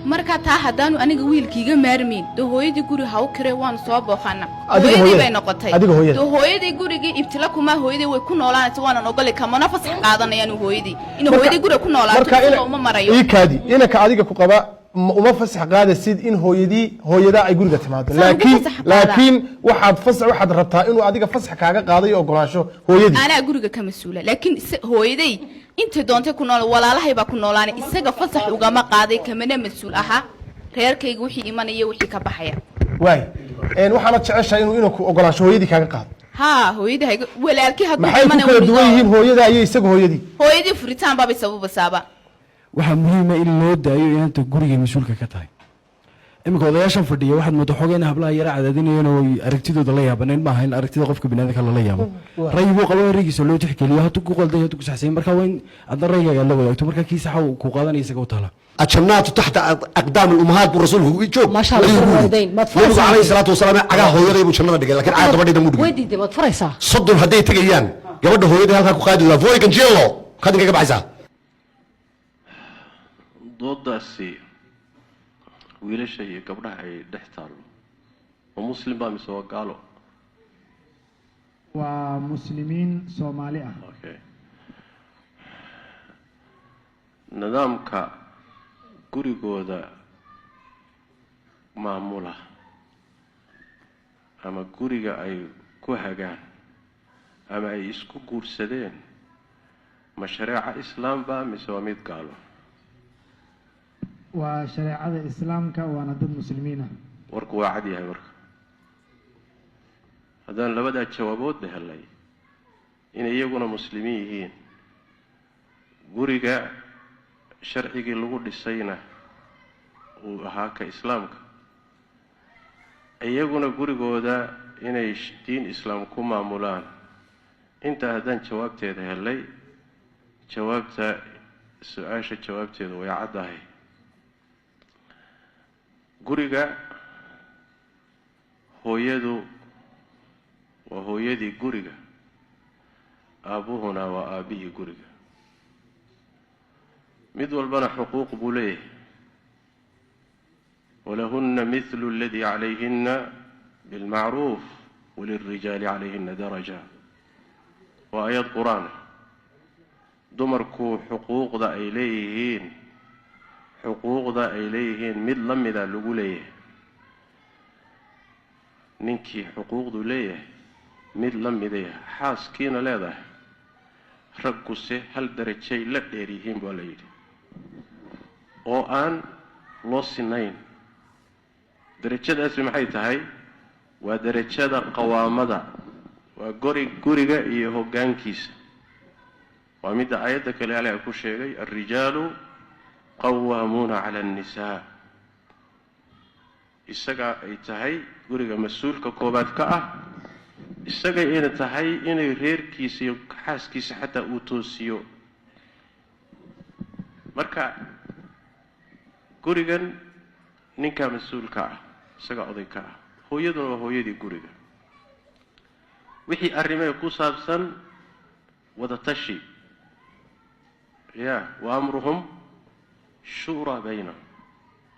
marka taa haddaanu aniga wiilkiiga maarmin doo hooyadii guri ha u kirey waan soo booqana hooyadii bay noqotay doo hooyadii gurigii ibtila kuma hooyadii way ku noolaanaysa waan ogolay kamana fasax qaadanayaan hooyadii in hooyadii guri ku noolaato ma marayo iikaadi inaka adiga ku qaba uma fasax qaadasid in hooyada ay guriga timaado laakiin waxaad rabtaa inuu adiga fasax kaaga qaadayo ogolaansho hooyadii ana guriga ka masuula laakiin hooyaday inta doonta ku nool walaalahay baa ku noolaanay isaga fasax ugama qaaday kamana masuul aha reerkayga wixii imanaya wixii ka baxaya waay waxaana jeceshay inuu ku ogolaansho hooyadii kaaga qaado hooyadii walaalkii haduu imanay maxay ku duwan yihiin hooyada iyo isaga hooyadii furitaan baa sabab saaba waxa muhiim ah in loo daayo inta guriga masuulka ka tahay imika odayaashan fadhiya waxaad moodo xogeen hablaha yara cadaadinayeen oo aragtidooda la yaabaneen ma ahayn aragtida qofka binaadamka la yaabo raygu qabo raygiisa loo tixgeliyo haduu ku qalday haduu ku saxsay marka waa in adna rayga la wadaagto marka kiisa xaw ku qaadanaysa isaga u taala الجنات تحت أقدام الأمهات بالرسول يجوب ما شاء الله النبي عليه الصلاة والسلام على هو يريب الجنة دقيقة لكن عاد بدي دمود ودي دي ما تفرسها صدق هدي تجيان قبل هو يريد هالك قائد الله فوق كنجيلو خدك كيف عايزة ضد السي ويلا شيء قبلها دحتار ومسلم بقى مسوا قالوا ومسلمين صومالية اوكي نظامك gurigooda maamula ama guriga ay ku hagaan ama ay isku guursadeen ma shariica islaam ba mise waa mid gaalo waa shariicada islaamka waana dad muslimiina warku waa cad yahay marka haddaan labada jawaabood helay in iyaguna muslimiin yihiin guriga sharcigii lagu dhisayna uu ahaa ka islaamka iyaguna gurigooda inay diin islaam ku maamulaan inta haddaan jawaabteeda helay jawaabta su'aasha jawaabteeda way caddahay guriga hooyadu waa hooyadii guriga aabuhuna waa aabihii guriga mid walbana xuquuq buu leeyahay ولهن مثل الذي عليهن بالمعروف وللرجال عليهن درجة وآيات قرآن دمركو حقوق ذا إليهن حقوق ذا إليهن مدلم ذا لقوليه ننكي حقوق ذو ليه مدلم ذا حاس كينا لا رقصه هل درجة شيء لا ديريهم ولا يدي أو أن لوسينين درجadaasi maxay tahay waa darajada qawaamada waa guriga iyo hoggaankiisa waa mid aayada kale Ilaahay ku sheegay ar-rijaalu qawwamuna 'ala an-nisaa isaga ay tahay guriga mas'uulka koobaad ka ah isaga ay tahay inay reerkiisa iyo xaaskiisa xataa uu toosiyo marka gurigan ninka mas'uulka ah isaga oday ka ah hooyaduna waa hooyadii guriga wixii arrimay ku saabsan wada tashi wa amruhum shura baynahum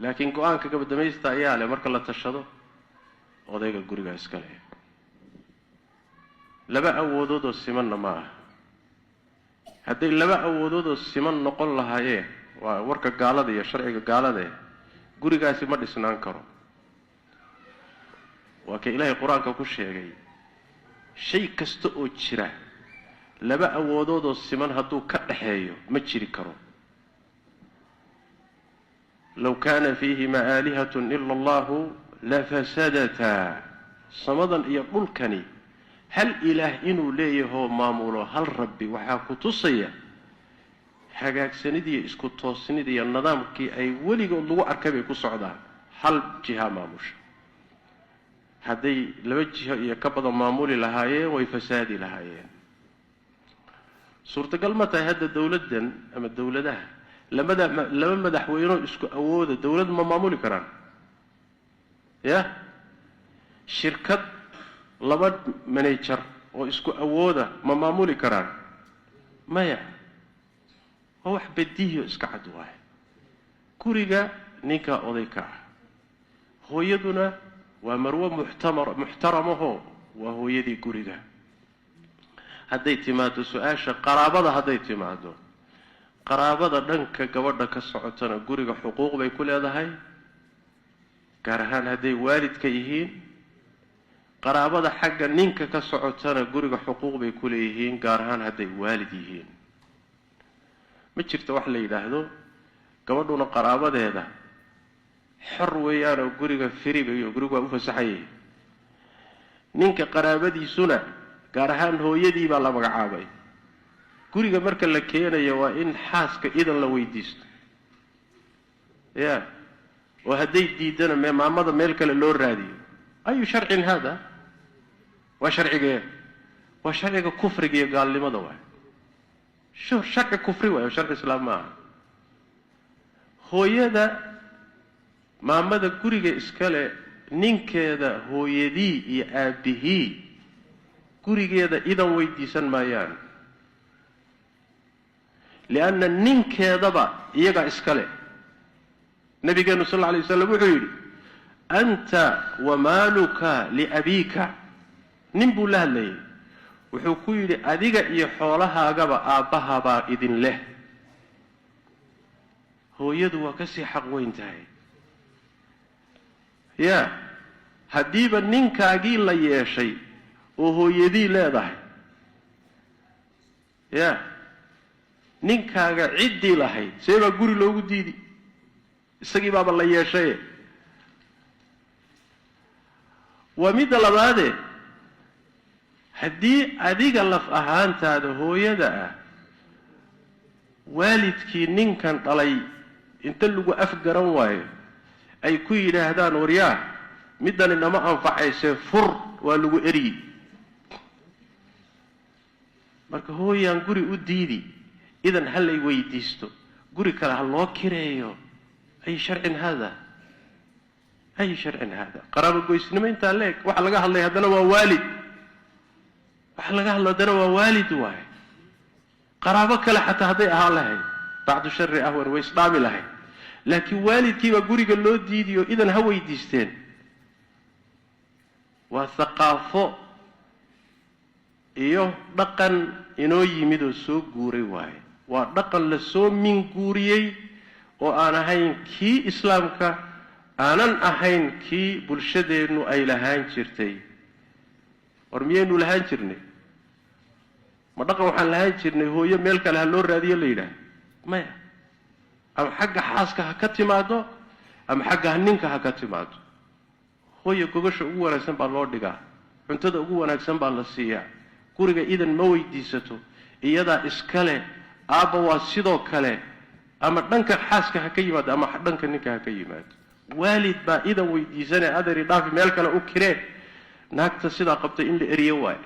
laakiin go'aanka gabadhamaysta ayaa leh marka la tashado odayga guriga iska leh laba awoodood oo simanna ma aha hadday laba awoodood oo siman noqon lahaayeen waa warka gaalada iyo sharciga gaalada gurigaasi ma dhisnaan karo waa ka Ilaahay quraanka ku sheegay shay kasta oo jira laba awoodood oo siman hadduu ka dhaxeeyo ma jiri karo law kana fiihima aalihatun illa allahu la fasadata samadan iyo dhulkani hal ilaah inuu leeyahay maamulo hal rabbi waxa ku tusaya hagaagsanidii isku toosnidii nidaamkii ay weligood lagu arkay ku socdaan hal jiha maamusha hadday laba jiha iyo ka badan maamuli lahaayeen way fasaadi lahaayeen suurtagal ma tahay hadda dawladdan ama dawladaha laba madaxweyne isku awooda dawlad ma maamuli karaan shirkad laba manager oo isku awooda ma maamuli karaan maya wax badiyo iska cad waay guriga ninka oday ka ah hooyaduna waa marwo muxtaramaho waa hooyadii guriga hadday timaado su-aasha qaraabada hadday timaado qaraabada dhanka gabadha ka socotana guriga xuquuq bay ku leedahay gaar ahaan hadday waalidka yihiin qaraabada xagga ninka ka socotana guriga xuquuq bay ku leeyihiin gaar ahaan hadday waalid yihiin ma jirto wax la yidhaahdo gabadhuna qaraabadeeda xor weeyaanoo guriga firigayo gurigu waa u fasaxayay ninka qaraabadiisuna gaar ahaan hooyadii baa la magacaabay guriga marka la keenayo waa in xaaska idan la weydiisto ya oo hadday diidana maamada meel kale loo raadiyo ayu sharcin hada waa sharcigee waa sharciga kufriga iyo gaalnimada waay sharci kufri waay sharci islaam maaha hooyada maamada guriga iskale ninkeeda hooyadii iyo aabihii gurigeeda idan weydiisan maayaan lianna ninkeedaba iyagaa iskale nabigeenu sal alla alay wasalam wuxuu yidhi anta wamaaluka liabiika nin buu la hadlayay wuxuu ku yidhi adiga iyo xoolahaagaba aabbahabaa idin leh hooyadu waa kasii xaq weyn tahay ya haddiiba ninkaagii la yeeshay oo hooyadii leedahay ya ninkaaga ciddii lahayd see baa guri loogu diidi isagii baaba la yeeshaye waa midda labaade haddii adiga laf ahaantaada hooyada ah waalidkii ninkan dhalay inta lagu afgaran waayo ay ku yidhaahdaan waryaa middan inama anfacayse fur waa lagu eryi marka hooyaan guri u diidi idan ha lay weydiisto guri kale ha loo kireeyo ay sharcin hada ay sharcin hada qaraabo goysnimo intaa leeg waxa laga hadlay haddana waa waalid waxa laga hadlo haddana waa waalid waaye qaraabo kale xataa hadday ahaan lahayd bacdu shari ahwan way isdhaami lahayd laakiin waalidkiiba guriga loo diidiyo idan ha weydiisteen waa thaqaafo iyo dhaqan inoo yimid oo soo guuray waaye waa dhaqan la soo minguuriyey oo aan ahayn kii islaamka aanan ahayn kii bulshadeennu ay lahaan jirtay war miyaynu lahaan jirnay ma dhaqan waxaan lahaan jirnay hooyo meel kale ha loo raadiyo la yidhaah maya ama xagga xaaska ha ka timaado ama xagga ninka ha ka timaado hooyo gogasha ugu wanaagsan baa loo dhigaa cuntada ugu wanaagsan baa la siiyaa guriga idan ma weydiisato iyadaa iskale aabba waa sidoo kale ama dhanka xaaska ha ka yimaado ama dhanka ninka ha ka yimaado waalid baa idan weydiisanee adari dhaafi meel kale u kireen naagta sidaa qabtay in la eriyo waayo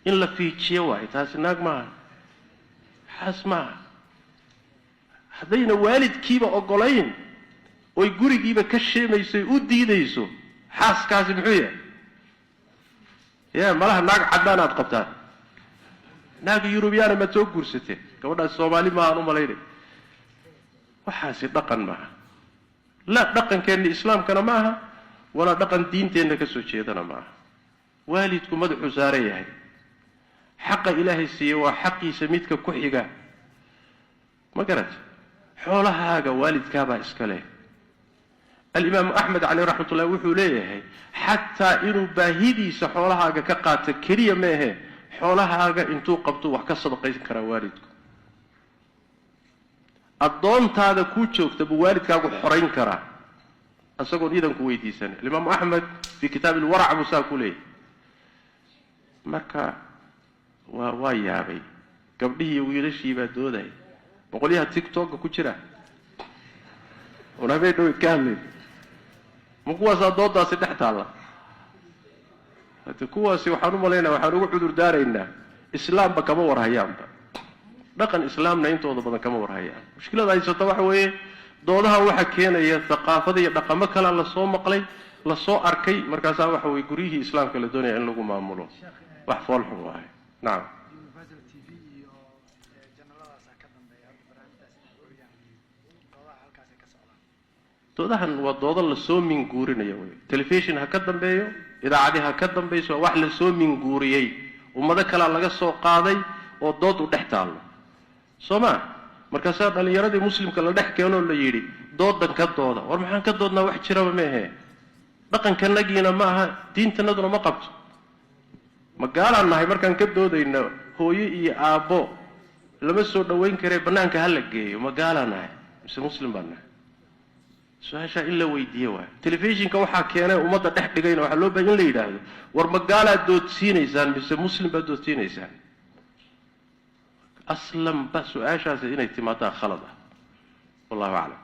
in la fiijiyo waayo taasi naag maaha xaas maaha haddayna waalidkiiba ogolayn oy gurigiiba ka sheemayso u diidayso xaaskaasi muxuu yahay ya malaha naag caddaan aad qabtaan naag yurubiyaana maad soo guursateen gabadhaas soomaali maahaan u malaynay waxaasi dhaqan maaha la dhaqankeenna islaamkana maaha walaa dhaqan diinteenna ka soo jeedana maaha waalidku madaxuu saaran yahay xaqa ilaahay siiye waa xaqiisa midka ku xiga ma garat xoolahaaga waalidkaabaa iska leh alimaamu axmed caleyh raxmat ullahi wuxuu leeyahay xataa inuu baahidiisa xoolahaaga ka qaato keliya meehe xoolahaaga intuu qabto wax ka sadaqaysan karaa waalidku addoontaada kuu joogta buu waalidkaagu xorayn karaa isagoon idanku weydiisanay alimaamu axmed fii kitaabi ilwarac buu saa ku leeyahay marka waa yaabay gabdhihii iyo wiilashii baa doodaya boqolyaha tictokga ku jira un habeen dhaweyd ka hadlayn ma kuwaasaa doodaasi dhex taalla hade kuwaasi waxaan u malaynaya waxaan ugu cudur daaraynaa islaamba kama warhayaanba dhaqan islaamna intooda badan kama warhayaan mushkilada haysata waxa weeye doodaha waxa keenaya thaqaafada iyo dhaqamo kale lasoo maqlay lasoo arkay markaasaa waxa weye guryihii islaamka la doonaya in lagu maamulo wax foolxun waahay nacam doodahan waa doodo la soo minguurinaya wey telefishin ha ka dambeeyo idaacadi ha ka dambayso wax la soo minguuriyay ummado kale laga soo qaaday oo dood u dhex taalo Soomaa markaasaa dhalinyaradii muslimka la dhex keeno la yiri doodan ka dooda war maxaan ka doodnaa wax jiraba ma ahe dhaqankanagiina ma aha diintanaduna ma qabto magaalaan nahay markaan ka doodayno hooyo iyo aabbo lama soo dhaweyn karay banaanka hal la geeyo magaalaan nahay mise muslim baan nahay su'aasha illa weydiiyo waa telefishinka waxa keenay ummadda dhex dhigayna waxa loo baahan in la yiraahdo war magaalaad doodsiinaysaan mise muslim baad doodsiinaysaan aslan ba su'aashaas inay timaadaa khalad ah wallahu a'lam